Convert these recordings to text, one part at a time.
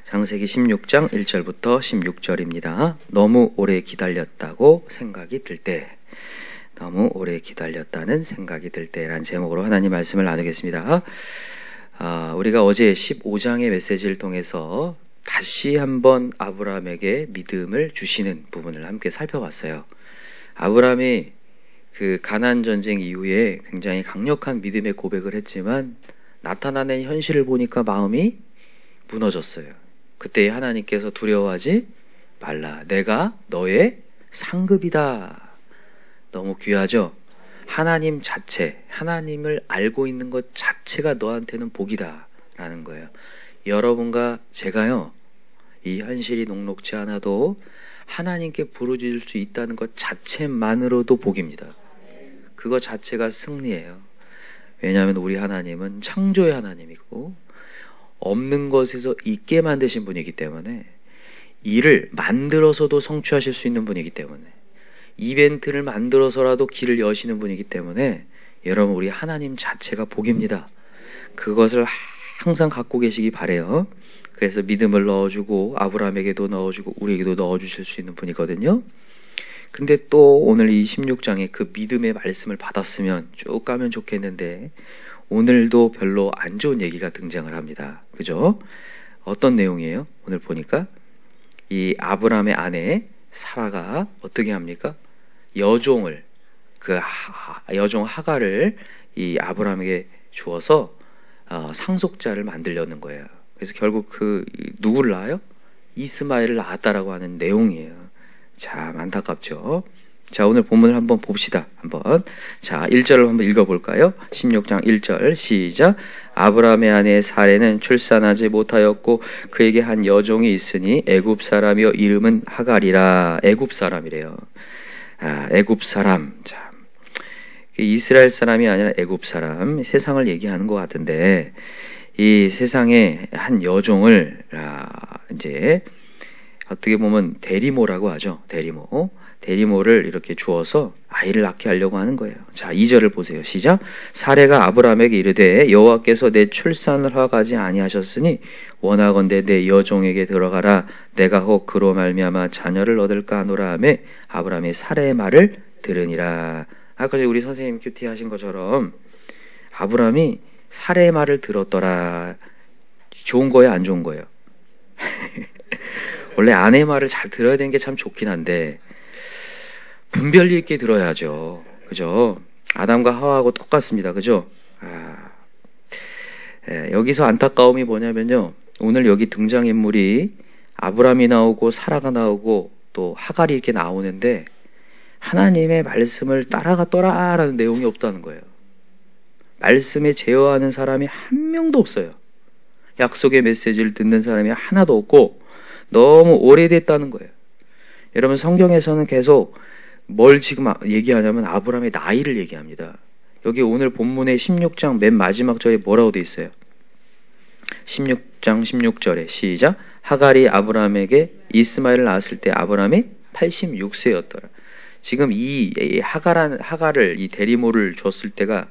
창세기 16장 1절부터 16절입니다. 너무 오래 기다렸다고 생각이 들 때, 너무 오래 기다렸다는 생각이 들 때라는 제목으로 하나님 말씀을 나누겠습니다. 우리가 어제 15장의 메시지를 통해서 다시 한번 아브라함에게 믿음을 주시는 부분을 함께 살펴봤어요. 아브라함이 그 가나안 전쟁 이후에 굉장히 강력한 믿음의 고백을 했지만 나타나는 현실을 보니까 마음이 무너졌어요. 그때 하나님께서 두려워하지 말라. 내가 너의 상급이다. 너무 귀하죠? 하나님 자체, 하나님을 알고 있는 것 자체가 너한테는 복이다 라는 거예요. 여러분과 제가요, 이 현실이 녹록지 않아도 하나님께 부르짖을 수 있다는 것 자체만으로도 복입니다. 그것 자체가 승리예요. 왜냐하면 우리 하나님은 창조의 하나님이고 없는 것에서 있게 만드신 분이기 때문에 일을 만들어서도 성취하실 수 있는 분이기 때문에 이벤트를 만들어서라도 길을 여시는 분이기 때문에 여러분 우리 하나님 자체가 복입니다. 그것을 항상 갖고 계시기 바래요. 그래서 믿음을 넣어주고 아브라함에게도 넣어주고 우리에게도 넣어주실 수 있는 분이거든요. 근데 또 오늘 이 16장에 그 믿음의 말씀을 받았으면 쭉 가면 좋겠는데 오늘도 별로 안 좋은 얘기가 등장을 합니다. 그죠? 어떤 내용이에요? 오늘 보니까 이 아브라함의 아내 사라가 어떻게 합니까? 여종을, 여종 하갈을 이 아브라함에게 주어서 상속자를 만들려는 거예요. 그래서 결국 누구를 낳아요? 이스마엘을 낳았다라고 하는 내용이에요. 참 안타깝죠? 자, 오늘 본문을 한번 봅시다. 자, 1절을 한번 읽어볼까요? 16장 1절 시작. 아브라함의 아내 사레는 출산하지 못하였고 그에게 한 여종이 있으니 애굽 사람이요 이름은 하갈이라. 애굽 사람이래요. 애굽 사람. 자, 이스라엘 사람이 아니라 애굽 사람. 세상을 얘기하는 것 같은데 이 세상에 한 여종을 이제 어떻게 보면 대리모라고 하죠. 대리모를 이렇게 주어서 아이를 낳게 하려고 하는 거예요. 자, 2절을 보세요. 시작. 사레가 아브라함에게 이르되 여호와께서 내 출산을 허락하지 아니하셨으니 원하건대 내 여종에게 들어가라. 내가 혹 그로 말미암아 자녀를 얻을까 하노라 하매 아브라함이 사레의 말을 들으니라. 아까 우리 선생님 큐티 하신 것처럼 아브라함이 사레의 말을 들었더라. 좋은 거예요, 안 좋은 거예요? 원래 아내의 말을 잘 들어야 되는 게 참 좋긴 한데 분별력 있게 들어야죠. 그죠? 아담과 하와하고 똑같습니다. 그죠? 여기서 안타까움이 뭐냐면요. 오늘 여기 등장인물이 아브라함이 나오고 사라가 나오고 또 하갈이 이렇게 나오는데 하나님의 말씀을 따라갔더라라는 내용이 없다는 거예요. 말씀에 제어하는 사람이 한 명도 없어요. 약속의 메시지를 듣는 사람이 하나도 없고 너무 오래됐다는 거예요. 여러분 성경에서는 계속 뭘 지금 얘기하냐면 아브라함의 나이를 얘기합니다. 여기 오늘 본문의 16장 맨 마지막 절에 뭐라고 돼 있어요? 16장 16절에 시작. 하갈이 아브라함에게 이스마엘을 낳았을 때 아브라함이 86세였더라. 지금 이 하갈을 이 대리모를 줬을 때가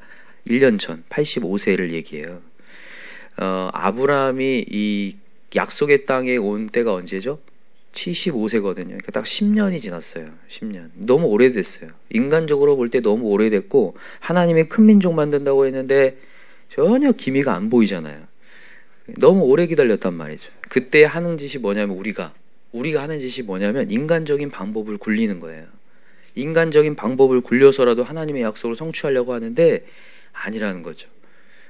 1년 전 85세를 얘기해요. 아브라함이 이 약속의 땅에 온 때가 언제죠? 75세거든요. 그러니까 딱 10년이 지났어요. 10년. 너무 오래됐어요. 인간적으로 볼 때 너무 오래됐고 하나님이 큰 민족 만든다고 했는데 전혀 기미가 안 보이잖아요. 너무 오래 기다렸단 말이죠. 그때 하는 짓이 뭐냐면 우리가 하는 짓이 뭐냐면 인간적인 방법을 굴리는 거예요. 인간적인 방법을 굴려서라도 하나님의 약속을 성취하려고 하는데 아니라는 거죠.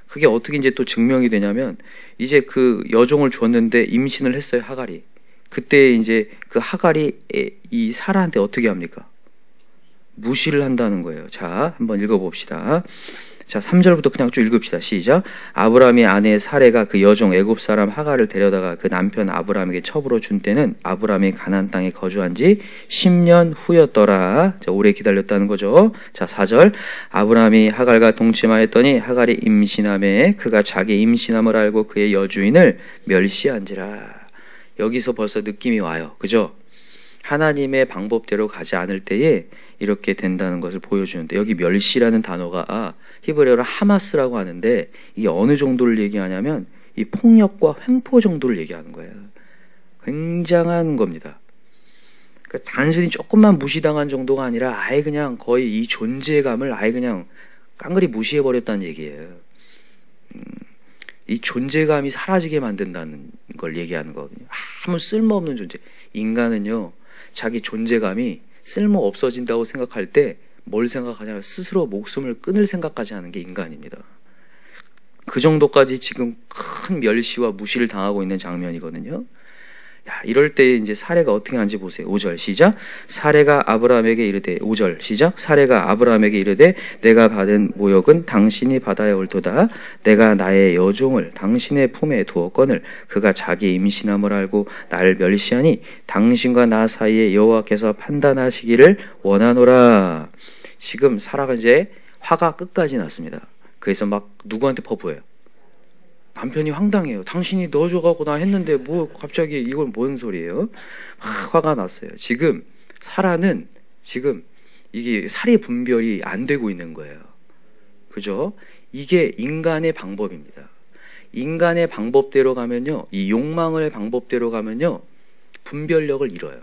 그게 어떻게 이제 또 증명이 되냐면 이제 그 여종을 줬는데 임신을 했어요. 하갈이. 그때 이제 그 하갈이 이 사라한테 어떻게 합니까? 무시를 한다는 거예요. 자, 한번 읽어봅시다. 자, 3절부터 그냥 쭉 읽읍시다. 시작. 아브라함이 아내 사레가 그 여종 애굽 사람 하갈을 데려다가 그 남편 아브라함에게 첩으로 준 때는 아브라함이 가나안 땅에 거주한 지 10년 후였더라. 자, 오래 기다렸다는 거죠. 자, 4절. 아브라함이 하갈과 동침하였더니 하갈이 임신함에 그가 자기 임신함을 알고 그의 여주인을 멸시한지라. 여기서 벌써 느낌이 와요. 그죠? 하나님의 방법대로 가지 않을 때에 이렇게 된다는 것을 보여주는데 여기 멸시라는 단어가 히브리어로 하마스라고 하는데 이게 어느 정도를 얘기하냐면 이 폭력과 횡포 정도를 얘기하는 거예요. 굉장한 겁니다. 그러니까 단순히 조금만 무시당한 정도가 아니라 아예 그냥 거의 이 존재감을 아예 그냥 깡그리 무시해버렸다는 얘기예요. 이 존재감이 사라지게 만든다는 걸 얘기하는 거거든요. 아무 쓸모없는 존재. 인간은요, 자기 존재감이 쓸모 없어진다고 생각할 때 뭘 생각하냐면 스스로 목숨을 끊을 생각까지 하는 게 인간입니다. 그 정도까지 지금 큰 멸시와 무시를 당하고 있는 장면이거든요. 야, 이럴 때 이제 사례가 어떻게 하는지 보세요. 5절 시작. 사례가 아브라함에게 이르되 5절 시작. 사례가 아브라함에게 이르되 내가 받은 모욕은 당신이 받아야 옳도다. 내가 나의 여종을 당신의 품에 두었거늘 그가 자기 임신함을 알고 나를 멸시하니 당신과 나 사이에 여호와께서 판단하시기를 원하노라. 지금 사라가 이제 화가 끝까지 났습니다. 그래서 막 누구한테 퍼부어요? 남편이 황당해요. 당신이 넣어줘가고 나 했는데 뭐 갑자기 이건 뭔 소리예요? 화가 났어요. 지금 사라는 지금 이게 사리 분별이 안 되고 있는 거예요. 그죠? 이게 인간의 방법입니다. 인간의 방법대로 가면요, 이 욕망의 방법대로 가면요, 분별력을 잃어요.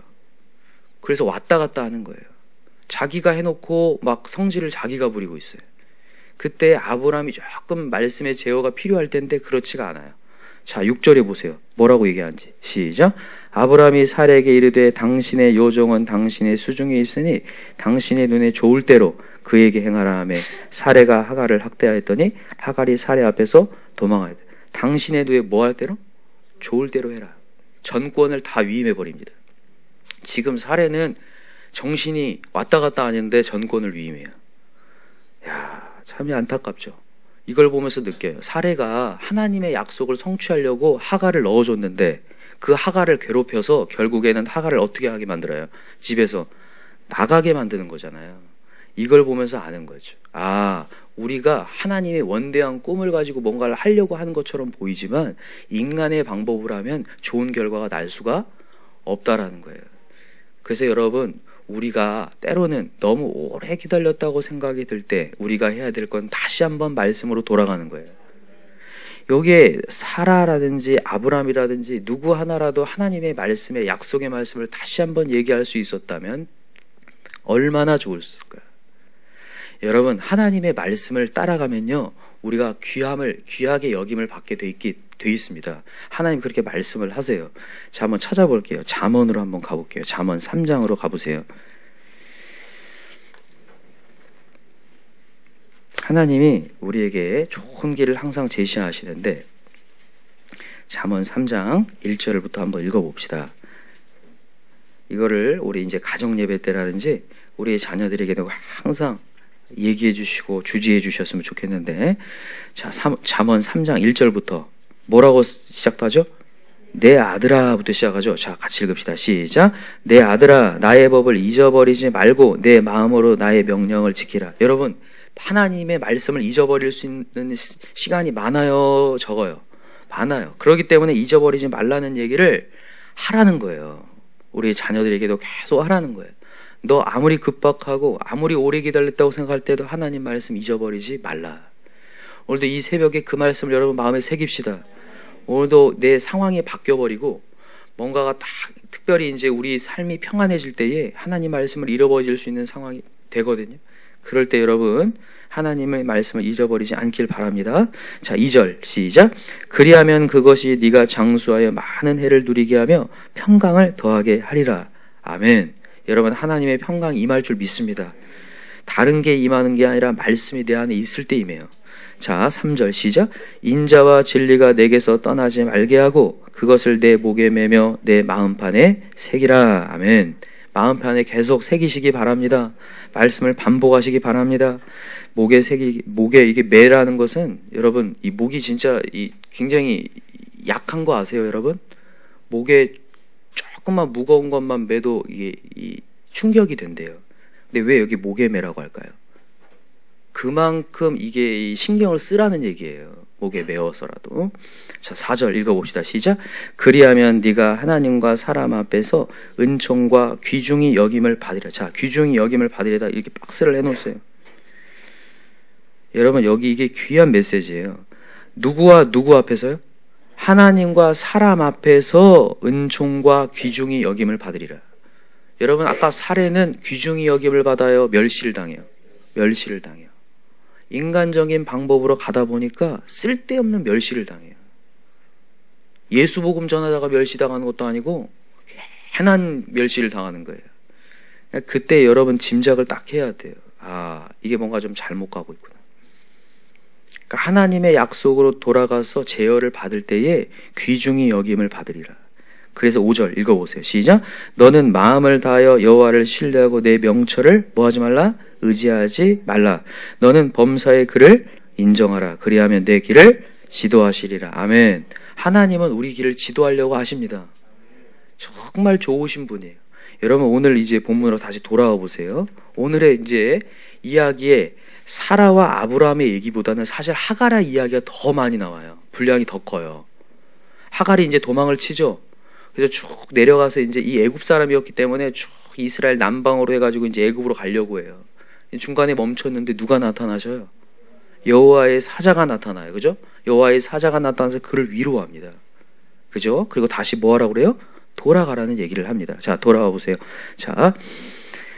그래서 왔다 갔다 하는 거예요. 자기가 해놓고 막 성질을 자기가 부리고 있어요. 그때 아브라함이 조금 말씀의 제어가 필요할 텐데 그렇지가 않아요. 자, 6절에 보세요. 뭐라고 얘기하는지. 시작. 아브라함이 사례에게 이르되 당신의 요종은 당신의 수중에 있으니 당신의 눈에 좋을 대로 그에게 행하라 하며 사례가 하갈을 학대하였더니 하갈이 사례 앞에서 도망하였다. 당신의 눈에 뭐 할 대로? 좋을 대로 해라. 전권을 다 위임해버립니다. 지금 사례는 정신이 왔다 갔다 하는데 전권을 위임해요. 야, 참이 안타깝죠. 이걸 보면서 느껴요. 사례가 하나님의 약속을 성취하려고 하갈을 넣어줬는데 그 하갈을 괴롭혀서 결국에는 하갈을 어떻게 하게 만들어요? 집에서 나가게 만드는 거잖아요. 이걸 보면서 아는 거죠. 아, 우리가 하나님의 원대한 꿈을 가지고 뭔가를 하려고 하는 것처럼 보이지만 인간의 방법으로 하면 좋은 결과가 날 수가 없다라는 거예요. 그래서 여러분, 우리가 때로는 너무 오래 기다렸다고 생각이 들 때 우리가 해야 될 건 다시 한번 말씀으로 돌아가는 거예요. 여기에 사라라든지 아브라함이라든지 누구 하나라도 하나님의 말씀에 약속의 말씀을 다시 한번 얘기할 수 있었다면 얼마나 좋을까요? 여러분, 하나님의 말씀을 따라가면요, 우리가 귀하게 여김을 받게 돼 있습니다. 하나님 그렇게 말씀을 하세요. 자, 한번 찾아볼게요. 잠언으로 한번 가볼게요. 잠언 3장으로 가보세요. 하나님이 우리에게 좋은 길을 항상 제시하시는데 잠언 3장 1절부터 한번 읽어봅시다. 이거를 우리 이제 가정 예배 때라든지 우리 자녀들에게도 항상 얘기해 주시고 주지해 주셨으면 좋겠는데, 자, 잠언 3장 1절부터 뭐라고 시작하죠? 내 아들아부터 시작하죠. 자, 같이 읽읍시다. 시작. 내 아들아, 나의 법을 잊어버리지 말고 내 마음으로 나의 명령을 지키라. 여러분, 하나님의 말씀을 잊어버릴 수 있는 시간이 많아요, 적어요? 많아요. 그렇기 때문에 잊어버리지 말라는 얘기를 하라는 거예요. 우리 자녀들에게도 계속 하라는 거예요. 너 아무리 급박하고 아무리 오래 기다렸다고 생각할 때도 하나님 말씀 잊어버리지 말라. 오늘도 이 새벽에 그 말씀을 여러분 마음에 새깁시다. 오늘도 내 상황이 바뀌어버리고 뭔가가 딱 특별히 이제 우리 삶이 평안해질 때에 하나님 말씀을 잃어버릴 수 있는 상황이 되거든요. 그럴 때 여러분, 하나님의 말씀을 잊어버리지 않길 바랍니다. 자, 2절 시작. 그리하면 그것이 네가 장수하여 많은 해를 누리게 하며 평강을 더하게 하리라. 아멘. 여러분, 하나님의 평강 임할 줄 믿습니다. 다른 게 임하는 게 아니라 말씀이 내 안에 있을 때 임해요. 자, 3절 시작. 인자와 진리가 내게서 떠나지 말게 하고 그것을 내 목에 매며 내 마음판에 새기라. 아멘. 마음판에 계속 새기시기 바랍니다. 말씀을 반복하시기 바랍니다. 목에 이게 매라는 것은 여러분, 이 목이 진짜 굉장히 약한 거 아세요, 여러분? 목에 조금만 무거운 것만 매도 이게 충격이 된대요. 근데 왜 여기 목에 매라고 할까요? 그만큼 이게 신경을 쓰라는 얘기예요. 목에 매어서라도. 자, 4절 읽어봅시다. 시작. 그리하면 네가 하나님과 사람 앞에서 은총과 귀중히 여김을 받으리라. 자, 귀중히 여김을 받으리다 이렇게 박스를 해놓으세요. 여러분, 여기 이게 귀한 메시지예요. 누구와 누구 앞에서요? 하나님과 사람 앞에서 은총과 귀중히 여김을 받으리라. 여러분, 아까 사례는 귀중히 여김을 받아요? 멸시를 당해요? 멸시를 당해요. 인간적인 방법으로 가다 보니까 쓸데없는 멸시를 당해요. 예수 복음 전하다가 멸시당하는 것도 아니고 괜한 멸시를 당하는 거예요. 그때 여러분 짐작을 딱 해야 돼요. 아, 이게 뭔가 좀 잘못 가고 있구나. 그러니까 하나님의 약속으로 돌아가서 제어를 받을 때에 귀중히 여김을 받으리라. 그래서 5절 읽어보세요. 시작. 너는 마음을 다하여 여호와를 신뢰하고 내 명철을 뭐하지 말라? 의지하지 말라. 너는 범사의 그를 인정하라. 그리하면 내 길을 지도하시리라. 아멘. 하나님은 우리 길을 지도하려고 하십니다. 정말 좋으신 분이에요. 여러분, 오늘 이제 본문으로 다시 돌아와 보세요. 오늘의 이제 이야기에 사라와 아브라함의 얘기보다는 사실 하갈의 이야기가 더 많이 나와요. 분량이 더 커요. 하갈이 이제 도망을 치죠. 그래서 쭉 내려가서 이제 이 애굽 사람이었기 때문에 쭉 이스라엘 남방으로 해가지고 이제 애굽으로 가려고 해요. 중간에 멈췄는데 누가 나타나셔요? 여호와의 사자가 나타나요. 그죠? 여호와의 사자가 나타나서 그를 위로합니다. 그죠? 그리고 다시 뭐 하라고 그래요? 돌아가라는 얘기를 합니다. 자, 돌아와 보세요. 자,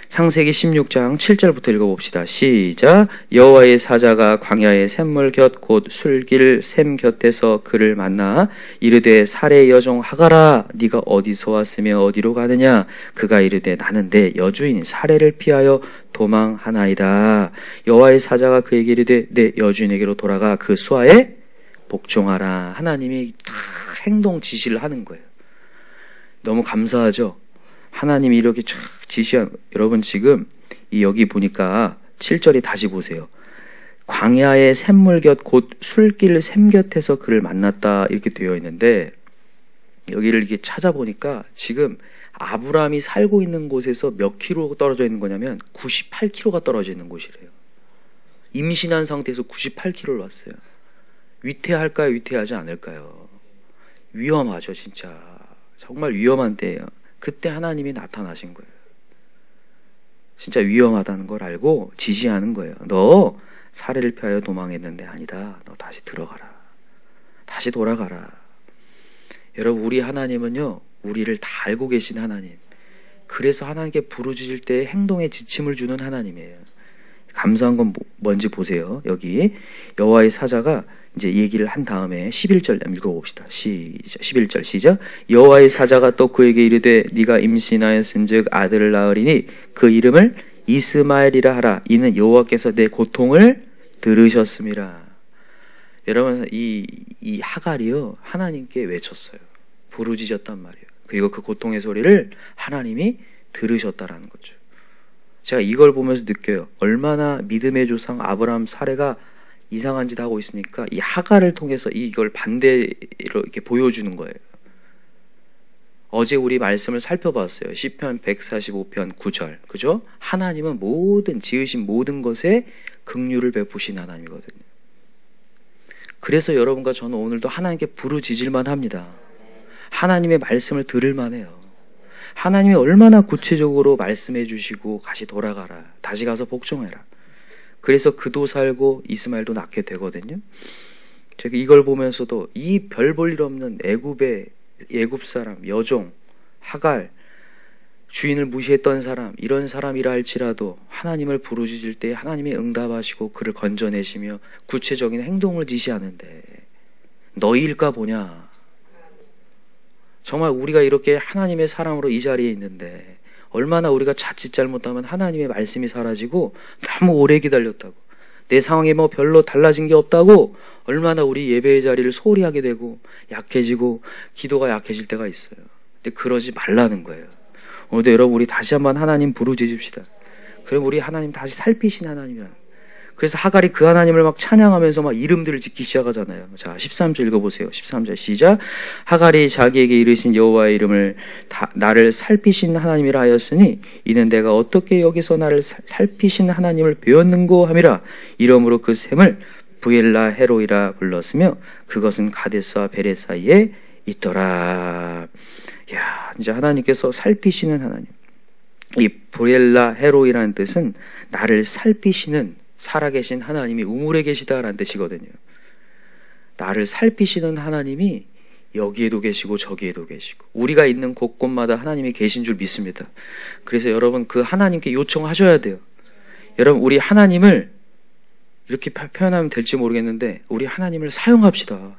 창세기 16장 7절부터 읽어봅시다. 시작. 여호와의 사자가 광야의 샘물 곁 곧 술길 샘 곁에서 그를 만나 이르되 사레의 여종 하갈아 네가 어디서 왔으며 어디로 가느냐. 그가 이르되 나는 내 여주인 사레를 피하여 도망하나이다. 여호와의 사자가 그에게 이르되 내 여주인에게로 돌아가 그 수하에 복종하라. 하나님이 다 행동 지시를 하는 거예요. 너무 감사하죠? 하나님이 이렇게 쫙 지시한, 여러분 지금 여기 보니까 7절에 다시 보세요. 광야의 샘물 곁 곧 술길 샘 곁에서 그를 만났다 이렇게 되어 있는데 여기를 이렇게 찾아보니까 지금 아브라함이 살고 있는 곳에서 몇 킬로 떨어져 있는 거냐면 98킬로가 떨어져 있는 곳이래요. 임신한 상태에서 98킬로를 왔어요. 위태할까요? 위태하지 않을까요? 위험하죠, 진짜. 정말 위험한 때예요. 그때 하나님이 나타나신 거예요. 진짜 위험하다는 걸 알고 지시하는 거예요. 너 사례를 피하여 도망했는데 아니다. 너 다시 들어가라. 다시 돌아가라. 여러분, 우리 하나님은요, 우리를 다 알고 계신 하나님. 그래서 하나님께 부르짖을 때 행동에 지침을 주는 하나님이에요. 감사한 건 뭔지 보세요. 여기 여호와의 사자가 이제 얘기를 한 다음에 11절 읽어봅시다. 시작. 11절 시작. 여호와의 사자가 또 그에게 이르되 네가 임신하였은즉 아들을 낳으리니 그 이름을 이스마엘이라 하라. 이는 여호와께서 내 고통을 들으셨음이라. 여러분, 이 하갈이요, 하나님께 외쳤어요. 부르짖었단 말이에요. 그리고 그 고통의 소리를 하나님이 들으셨다라는 거죠. 제가 이걸 보면서 느껴요. 얼마나 믿음의 조상 아브라함 사례가 이상한 짓 하고 있으니까 이 하갈을 통해서 이걸 반대로 이렇게 보여주는 거예요. 어제 우리 말씀을 살펴봤어요. 시편 145편 9절. 그죠? 하나님은 모든 지으신 모든 것에 긍휼을 베푸신 하나님이거든요. 그래서 여러분과 저는 오늘도 하나님께 부르짖을만 합니다. 하나님의 말씀을 들을만 해요. 하나님이 얼마나 구체적으로 말씀해 주시고 다시 돌아가라. 다시 가서 복종해라. 그래서 그도 살고 이스마엘도 낳게 되거든요. 제가 이걸 보면서도 이 별 볼 일 없는 애굽 사람, 여종, 하갈, 주인을 무시했던 사람, 이런 사람이라 할지라도 하나님을 부르짖을 때 하나님이 응답하시고 그를 건져내시며 구체적인 행동을 지시하는데 너희일까 보냐. 정말 우리가 이렇게 하나님의 사람으로 이 자리에 있는데 얼마나 우리가 자칫 잘못하면 하나님의 말씀이 사라지고 너무 오래 기다렸다고, 내 상황이 뭐 별로 달라진 게 없다고 얼마나 우리 예배의 자리를 소홀히 하게 되고 약해지고 기도가 약해질 때가 있어요. 근데 그러지 말라는 거예요. 오늘도 여러분, 우리 다시 한번 하나님 부르짖읍시다. 그럼 우리 하나님 다시 살피신 하나님이야. 그래서 하갈이 그 하나님을 막 찬양하면서 막 이름들을 짓기 시작하잖아요. 자, 13절 읽어보세요. 13절 시작. 하갈이 자기에게 이르신 여호와의 이름을 나를 살피신 하나님이라 하였으니 이는 내가 어떻게 여기서 나를 살피신 하나님을 배웠는고 함이라. 이러므로 그 샘을 부엘라 헤로이라 불렀으며 그것은 가데스와 베레 사이에 있더라. 야, 이제 하나님께서 살피시는 하나님. 이 부엘라 헤로이라는 뜻은 나를 살피시는 살아계신 하나님이 우물에 계시다라는 뜻이거든요. 나를 살피시는 하나님이 여기에도 계시고 저기에도 계시고 우리가 있는 곳곳마다 하나님이 계신 줄 믿습니다. 그래서 여러분 그 하나님께 요청하셔야 돼요. 여러분 우리 하나님을 이렇게 표현하면 될지 모르겠는데 우리 하나님을 사용합시다.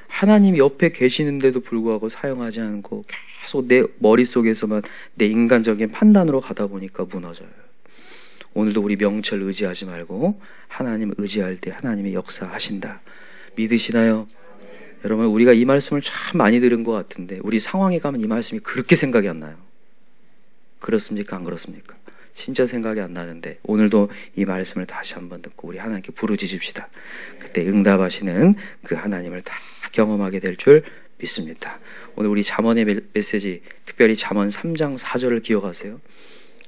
하나님이 옆에 계시는데도 불구하고 사용하지 않고 계속 내 머릿속에서만 내 인간적인 판단으로 가다 보니까 무너져요. 오늘도 우리 명철 의지하지 말고 하나님을 의지할 때 하나님의 역사하신다. 믿으시나요? 여러분 우리가 이 말씀을 참 많이 들은 것 같은데 우리 상황에 가면 이 말씀이 그렇게 생각이 안 나요. 그렇습니까? 안 그렇습니까? 진짜 생각이 안 나는데 오늘도 이 말씀을 다시 한번 듣고 우리 하나님께 부르짖읍시다. 그때 응답하시는 그 하나님을 다 경험하게 될 줄 믿습니다. 오늘 우리 잠언의 메시지 특별히 잠언 3장 4절을 기억하세요.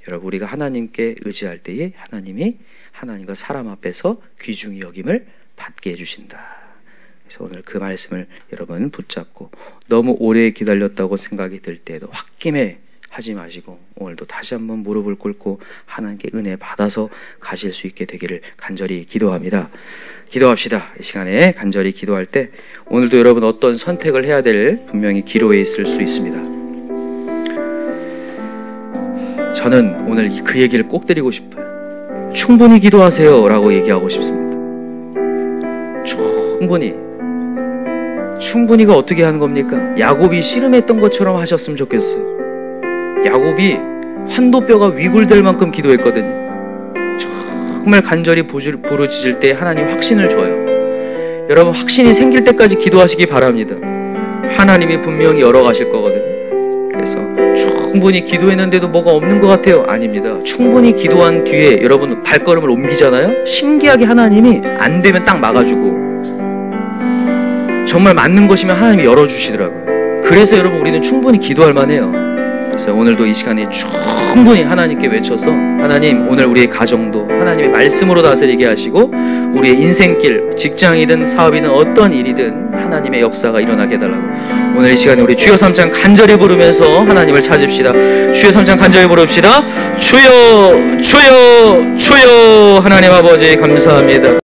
여러분 우리가 하나님께 의지할 때에 하나님이 하나님과 사람 앞에서 귀중히 여김을 받게 해주신다. 그래서 오늘 그 말씀을 여러분 붙잡고 너무 오래 기다렸다고 생각이 들 때에도 홧김에 하지 마시고 오늘도 다시 한번 무릎을 꿇고 하나님께 은혜 받아서 가실 수 있게 되기를 간절히 기도합니다. 기도합시다. 이 시간에 간절히 기도할 때 오늘도 여러분 어떤 선택을 해야 될 분명히 기로에 있을 수 있습니다. 저는 오늘 그 얘기를 꼭 드리고 싶어요. 충분히 기도하세요 라고 얘기하고 싶습니다. 충분히가 어떻게 하는 겁니까? 야곱이 씨름했던 것처럼 하셨으면 좋겠어요. 야곱이 환도뼈가 위굴될 만큼 기도했거든요. 정말 간절히 부르짖을 때 하나님 확신을 줘요. 여러분 확신이 생길 때까지 기도하시기 바랍니다. 하나님이 분명히 열어가실 거거든요. 그래서 충분히 기도했는데도 뭐가 없는 것 같아요. 아닙니다. 충분히 기도한 뒤에 여러분 발걸음을 옮기잖아요. 신기하게 하나님이 안 되면 딱 막아주고 정말 맞는 것이면 하나님이 열어주시더라고요. 그래서 여러분 우리는 충분히 기도할 만해요. 그래서 오늘도 이 시간에 충분히 하나님께 외쳐서 하나님 오늘 우리의 가정도 하나님의 말씀으로 다스리게 하시고 우리의 인생길 직장이든 사업이든 어떤 일이든 하나님의 역사가 일어나게 해달라고 오늘 이 시간에 우리 주여 3장 간절히 부르면서 하나님을 찾읍시다. 주여 3장 간절히 부릅시다. 주여 주여 주여 하나님 아버지 감사합니다.